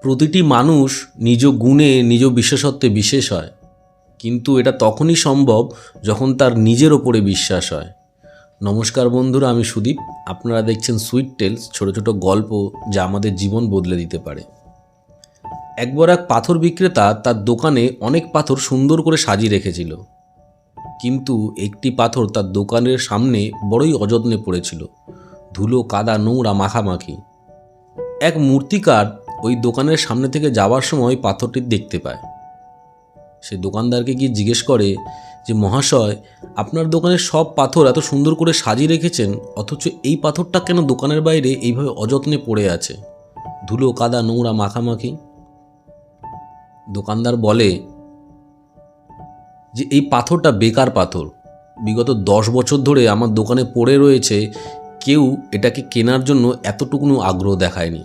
প্রতিটি মানুষ নিজ গুণে নিজ বিশেষত্বে বিশেষ হয়, কিন্তু এটা তখনই সম্ভব যখন তার নিজের ওপরে বিশ্বাস হয়। নমস্কার বন্ধুরা, আমি সুদীপ। আপনারা দেখছেন সুইট টেলস, ছোটো ছোটো গল্প যা আমাদের জীবন বদলে দিতে পারে। একবার এক পাথর বিক্রেতা তার দোকানে অনেক পাথর সুন্দর করে সাজিয়ে রেখেছিল, কিন্তু একটি পাথর তার দোকানের সামনে বড়ই অযত্নে পড়েছিল। ধুলো, কাদা, নোংরা মাখামাখি। এক মূর্তিকার ওই দোকানের সামনে থেকে যাওয়ার সময় পাথরটি দেখতে পায়। সে দোকানদারকে গিয়ে জিজ্ঞেস করে যে, মহাশয়, আপনার দোকানের সব পাথর এত সুন্দর করে সাজিয়ে রেখেছেন, অথচ এই পাথরটা কেন দোকানের বাইরে এইভাবে অযত্নে পড়ে আছে, ধুলো, কাদা, নোংরা মাখামাখি? দোকানদার বলে যে এই পাথরটা বেকার পাথর। বিগত 10 বছর ধরে আমার দোকানে পড়ে রয়েছে, কেউ এটাকে কেনার জন্য এতটুকুনো আগ্রহ দেখায়নি।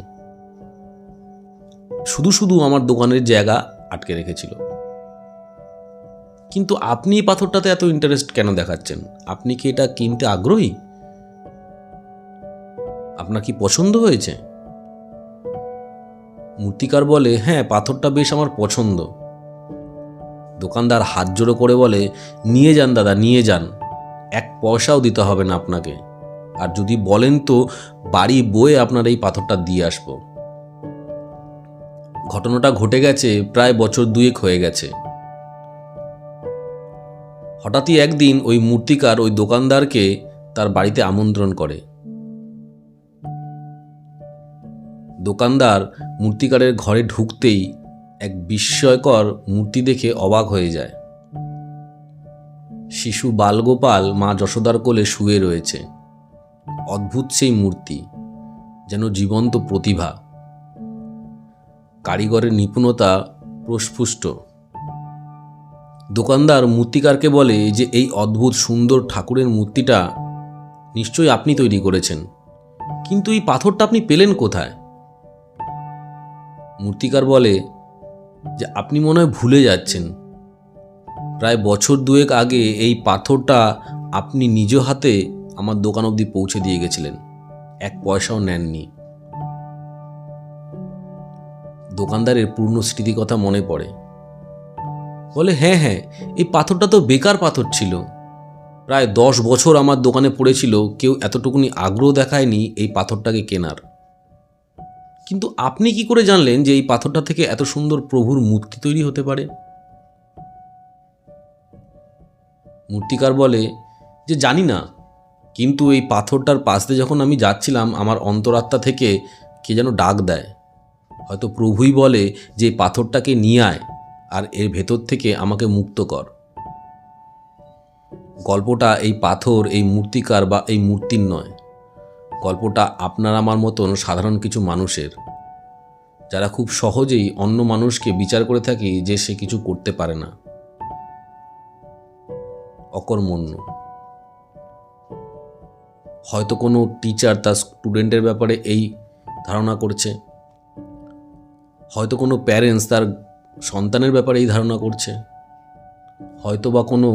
শুধু শুধু আমার দোকানের জায়গা আটকে রেখেছিল। কিন্তু আপনি এই পাথরটাতে এত ইন্টারেস্ট কেন দেখাচ্ছেন? আপনি কি এটা কিনতে আগ্রহী? আপনার কি পছন্দ হয়েছে? মূর্তিকার বলে, হ্যাঁ, পাথরটা বেশ আমার পছন্দ। দোকানদার হাত জোড়ো করে বলে, নিয়ে যান দাদা, নিয়ে যান, 1 পয়সাও দিতে হবে না আপনাকে। আর যদি বলেন তো বাড়ি বয়ে আপনার এই পাথরটা দিয়ে আসব। ঘটনাটা ঘটে গেছে প্রায় বছর 2 হয়ে গেছে। হঠাৎই একদিন ওই মূর্তিকার ওই দোকানদারকে তার বাড়িতে আমন্ত্রণ করে। দোকানদার মূর্তিকারের ঘরে ঢুকতেই এক বিস্ময়কর মূর্তি দেখে অবাক হয়ে যায়। শিশু বালগোপাল মা যশোদার কোলে শুয়ে রয়েছে। অদ্ভুত সেই মূর্তি, যেন জীবন্ত প্রতিভা। কারিগরের নিপুণতা প্রস্ফুষ্ট। দোকানদার মূর্তিকারকে বলে যে এই অদ্ভুত সুন্দর ঠাকুরের মূর্তিটা নিশ্চয়ই আপনি তৈরি করেছেন, কিন্তু এই পাথরটা আপনি পেলেন কোথায়? মূর্তিকার বলে যে আপনি মনে হয় ভুলে যাচ্ছেন, প্রায় বছর 2 আগে এই পাথরটা আপনি নিজ হাতে আমার দোকান অবধি পৌঁছে দিয়ে গেছিলেন, 1 পয়সাও নেননি। দোকানদারের পূর্ণ স্মৃতি কথা মনে পড়ে। বলে, হ্যাঁ হ্যাঁ, এই পাথরটা তো বেকার পাথর ছিল। প্রায় 10 বছর আমার দোকানে পড়েছিল, কেউ এতটুকুনি আগ্রহ দেখায়নি এই পাথরটাকে কেনার। কিন্তু আপনি কি করে জানলেন যে এই পাথরটা থেকে এত সুন্দর প্রভুর মূর্তি তৈরি হতে পারে? মূর্তিকার বলে যে জানি না, কিন্তু এই পাথরটার পাশ দিয়ে যখন আমি যাচ্ছিলাম, আমার অন্তরাত্মা থেকে কে যেন ডাক দেয়। হয়তো প্রভুই বলে যে এই পাথরটাকে নিয়ে আয় আর এর ভেতর থেকে আমাকে মুক্ত কর। গল্পটা এই পাথর, এই মূর্তিকার বা এই মূর্তির নয়। গল্পটা আপনার আমার মতন সাধারণ কিছু মানুষের, যারা খুব সহজেই অন্য মানুষকে বিচার করে থাকি যে সে কিছু করতে পারে না, অকর্মণ্য। হয়তো কোনো টিচার তার স্টুডেন্টের ব্যাপারে এই ধারণা করছে, হয়তো কোনো প্যারেন্টস তার সন্তানের ব্যাপারে এই ধারণা করছে, হয়তো বা কোনো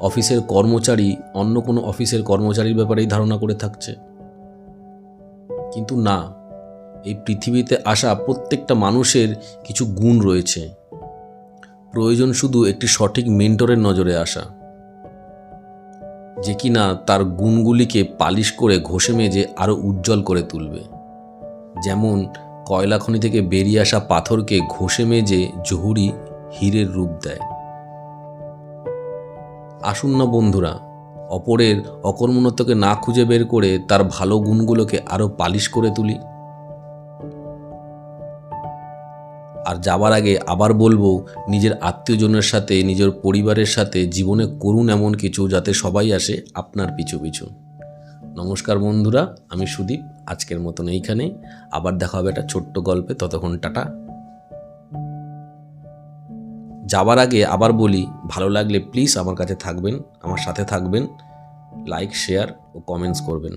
অফিসের কর্মচারী অন্য কোনো অফিসের কর্মচারীর ব্যাপারে এই ধারণা করে থাকছে। কিন্তু না, এই পৃথিবীতে আসা প্রত্যেকটা মানুষের কিছু গুণ রয়েছে। প্রয়োজন শুধু একটি সঠিক মেন্টরের নজরে আসা, যে কিনা তার গুণগুলিকে পালিশ করে ঘষে মেজে আরও উজ্জ্বল করে তুলবে। যেমন কয়লা খনি থেকে বেরিয়ে আসা পাথরকে ঘষে মেজে জহুরি হীরের রূপ দেয়। আসুন না বন্ধুরা, অপরের অকর্মণ্যতাকে না খুঁজে বের করে তার ভালো গুণগুলোকে আরও পালিশ করে তুলি। আর যাবার আগে আবার বলবো, নিজের আত্মীয়জনের সাথে, নিজের পরিবারের সাথে জীবনে করুন এমন কিছু যাতে সবাই আসে আপনার পিছু পিছু। নমস্কার বন্ধুরা, আমি সুদীপ। আজকের মতন এইখানেই। আবার দেখা হবে একটা ছোট্ট গল্পে। ততক্ষণ টাটা। যাবার আগে আবার বলি, ভালো লাগলে প্লিজ আমার কাছে থাকবেন, আমার সাথে থাকবেন, লাইক, শেয়ার ও কমেন্টস করবেন।